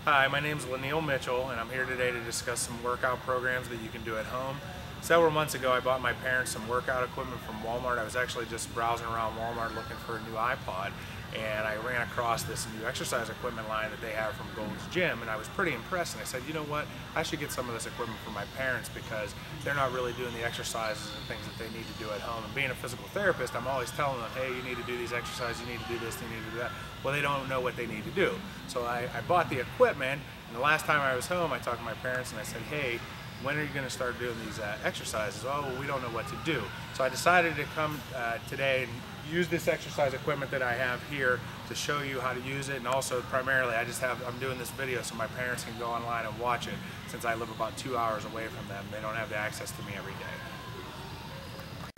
Hi, my name is Lanil Mitchell, and I'm here today to discuss some workout programs that you can do at home. Several months ago, I bought my parents some workout equipment from Walmart. I was actually just browsing around Walmart looking for a new iPod, and I ran across this new exercise equipment line that they have from Gold's Gym, and I was pretty impressed, and I said, you know what, I should get some of this equipment for my parents because they're not really doing the exercises and things that they need to do at home. And being a physical therapist, I'm always telling them, hey, you need to do these exercises, you need to do this, you need to do that. Well, they don't know what they need to do. So I bought the equipment, and the last time I was home, I talked to my parents and I said, hey, when are you going to start doing these exercises? Oh, well, we don't know what to do. So I decided to come today and use this exercise equipment that I have here to show you how to use it, and also primarily I'm doing this video so my parents can go online and watch it, since I live about 2 hours away from them. They don't have the access to me every day.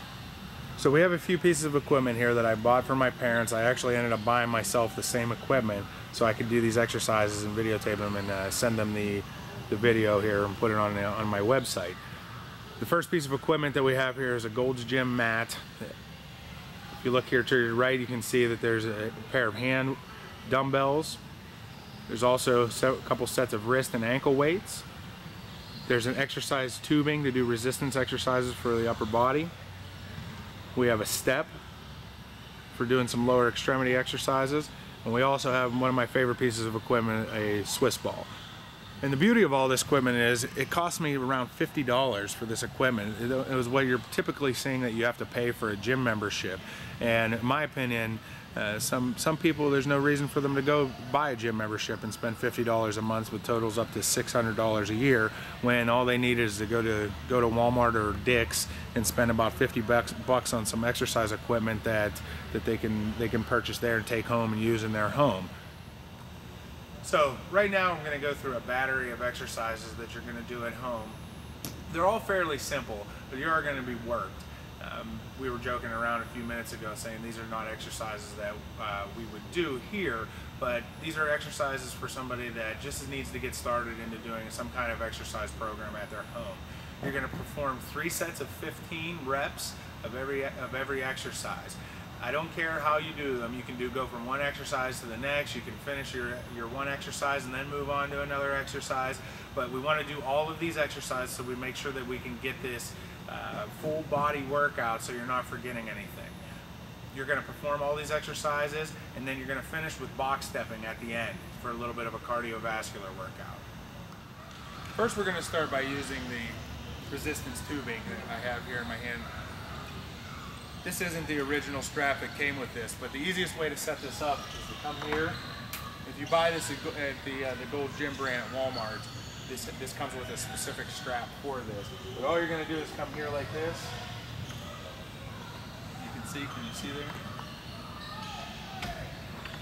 So we have a few pieces of equipment here that I bought for my parents. I actually ended up buying myself the same equipment so I could do these exercises and videotape them and send them the video here and put it on my website. The first piece of equipment that we have here is a Gold's Gym mat. If you look here to your right, you can see that there's a pair of hand dumbbells. There's also a couple sets of wrist and ankle weights. There's an exercise tubing to do resistance exercises for the upper body. We have a step for doing some lower extremity exercises. And we also have one of my favorite pieces of equipment, a Swiss ball. And the beauty of all this equipment is it cost me around $50 for this equipment. It was what you're typically seeing that you have to pay for a gym membership. And in my opinion, some people, there's no reason for them to go buy a gym membership and spend $50 a month with totals up to $600 a year, when all they need is to go to Walmart or Dick's and spend about 50 bucks on some exercise equipment that they can purchase there and take home and use in their home. So right now I'm going to go through a battery of exercises that you're going to do at home. They're all fairly simple, but you are going to be worked. We were joking around a few minutes ago saying these are not exercises that we would do here, but these are exercises for somebody that just needs to get started into doing some kind of exercise program at their home. You're going to perform 3 sets of 15 reps of every exercise. I don't care how you do them. You can go from one exercise to the next. You can finish your one exercise and then move on to another exercise. But we want to do all of these exercises so we make sure that we can get this full body workout so you're not forgetting anything. You're going to perform all these exercises, and then you're going to finish with box stepping at the end for a little bit of a cardiovascular workout. First, we're going to start by using the resistance tubing that I have here in my hand. This isn't the original strap that came with this, but the easiest way to set this up is to come here. If you buy this at the Gold's Gym brand at Walmart, this comes with a specific strap for this. But all you're going to do is come here like this. Can you see there?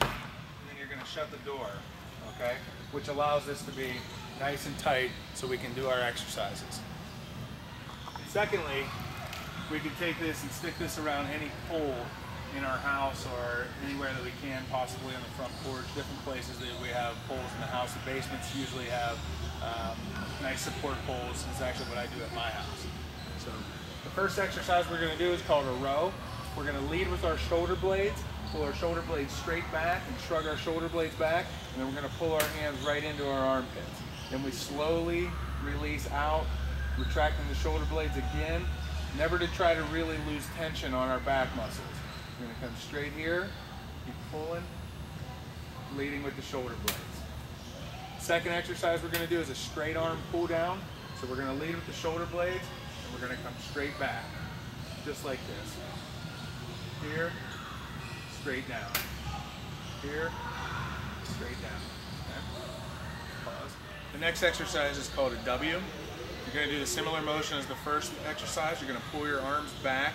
And then you're going to shut the door, okay? Which allows this to be nice and tight so we can do our exercises. Secondly, we can take this and stick this around any pole in our house or anywhere that we can, possibly on the front porch, different places that we have poles in the house. The basements usually have nice support poles. It's actually what I do at my house. So the first exercise we're going to do is called a row. We're going to lead with our shoulder blades, pull our shoulder blades straight back and shrug our shoulder blades back, and then we're going to pull our hands right into our armpits. Then we slowly release out, retracting the shoulder blades again, never to try to really lose tension on our back muscles. We're going to come straight here, keep pulling, leading with the shoulder blades. Second exercise we're going to do is a straight arm pull down. So we're going to lead with the shoulder blades, and we're going to come straight back, just like this. Here, straight down. Here, straight down. Okay. Pause. The next exercise is called a W. You're going to do the similar motion as the first exercise. You're going to pull your arms back,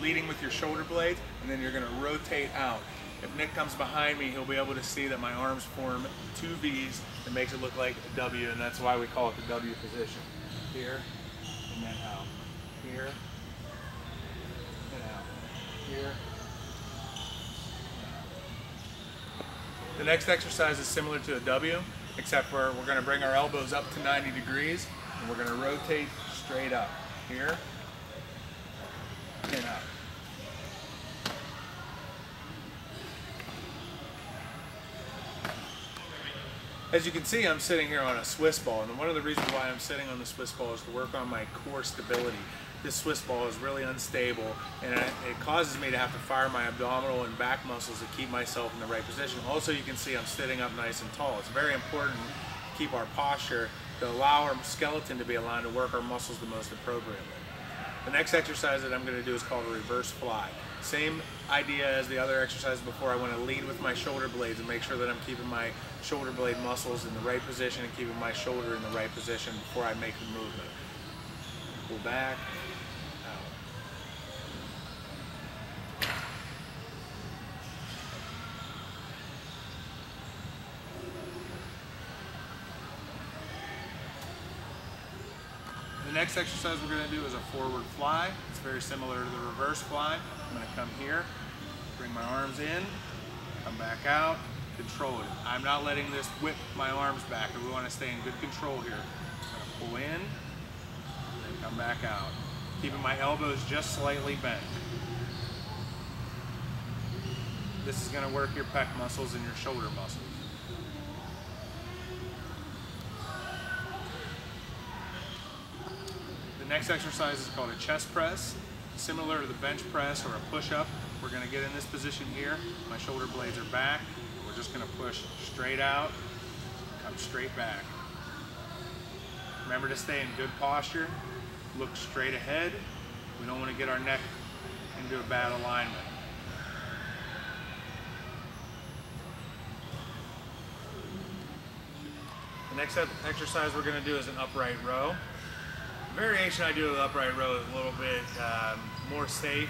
leading with your shoulder blades, and then you're going to rotate out. If Nick comes behind me, he'll be able to see that my arms form 2 V's. It makes it look like a W, and that's why we call it the W position. Here, and then out. Here, and out. Here. The next exercise is similar to a W, except for we're going to bring our elbows up to 90 degrees, and we're going to rotate straight up. Here, and out. As you can see, I'm sitting here on a Swiss ball, and one of the reasons why I'm sitting on the Swiss ball is to work on my core stability. This Swiss ball is really unstable, and it causes me to have to fire my abdominal and back muscles to keep myself in the right position. Also, you can see I'm sitting up nice and tall. It's very important to keep our posture to allow our skeleton to be aligned to work our muscles the most appropriately. The next exercise that I'm going to do is called a reverse fly. Same idea as the other exercises before. I want to lead with my shoulder blades and make sure that I'm keeping my shoulder blade muscles in the right position and keeping my shoulder in the right position before I make the movement. Pull back, out. The next exercise we're going to do is a forward fly. It's very similar to the reverse fly. I'm going to come here, bring my arms in, come back out, control it. I'm not letting this whip my arms back. We want to stay in good control here. I'm going to pull in, then come back out. Keeping my elbows just slightly bent. This is going to work your pec muscles and your shoulder muscles. The next exercise is called a chest press. Similar to the bench press or a push-up, we're going to get in this position here. My shoulder blades are back. We're just going to push straight out, come straight back. Remember to stay in good posture. Look straight ahead. We don't want to get our neck into a bad alignment. The next exercise we're going to do is an upright row. The variation I do with upright row is a little bit more safe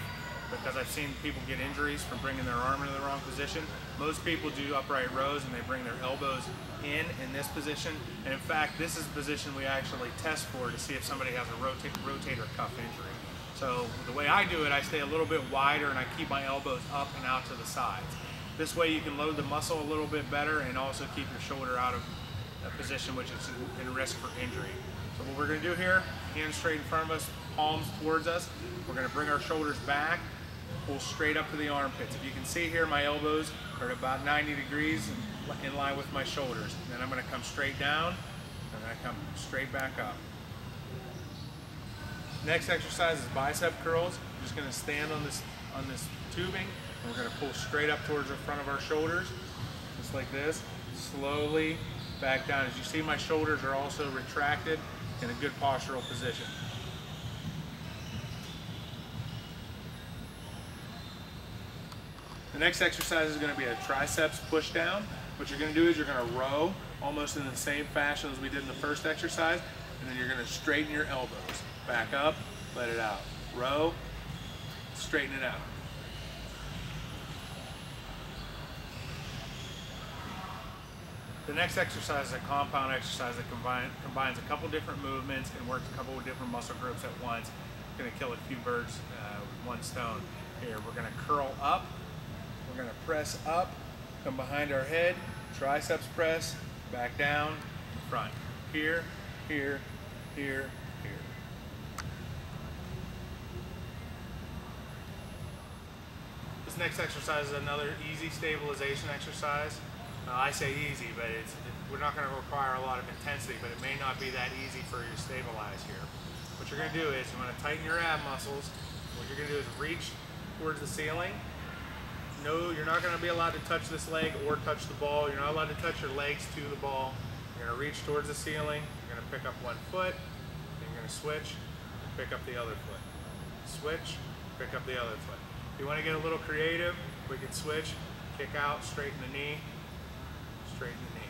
because I've seen people get injuries from bringing their arm into the wrong position. Most people do upright rows and they bring their elbows in this position. And in fact, this is the position we actually test for to see if somebody has a rotator cuff injury. So the way I do it, I stay a little bit wider and I keep my elbows up and out to the sides. This way you can load the muscle a little bit better and also keep your shoulder out of a position which is in risk for injury. So what we're going to do here, hands straight in front of us, palms towards us. We're going to bring our shoulders back, pull straight up to the armpits. If you can see here, my elbows are at about 90 degrees in line with my shoulders. And then I'm going to come straight down, and then I come straight back up. Next exercise is bicep curls. We're just going to stand on this tubing, and we're going to pull straight up towards the front of our shoulders, just like this. Slowly back down. As you see, my shoulders are also retracted in a good postural position. The next exercise is going to be a triceps push down. What you're going to do is you're going to row almost in the same fashion as we did in the first exercise, and then you're going to straighten your elbows. Back up, let it out. Row, straighten it out. The next exercise is a compound exercise that combines a couple different movements and works a couple of different muscle groups at once. We're going to kill a few birds with one stone. Here, we're going to curl up. We're going to press up, come behind our head, triceps press, back down, front. Here, here, here, here. This next exercise is another easy stabilization exercise. I say easy, but we're not going to require a lot of intensity, but it may not be that easy for you to stabilize here. What you're going to do is you're going to tighten your ab muscles. What you're going to do is reach towards the ceiling. No, you're not going to be allowed to touch this leg or touch the ball. You're not allowed to touch your legs to the ball. You're going to reach towards the ceiling. You're going to pick up one foot. Then you're going to switch, pick up the other foot. Switch, pick up the other foot. If you want to get a little creative, we can switch, kick out, straighten the knee, straighten the knee.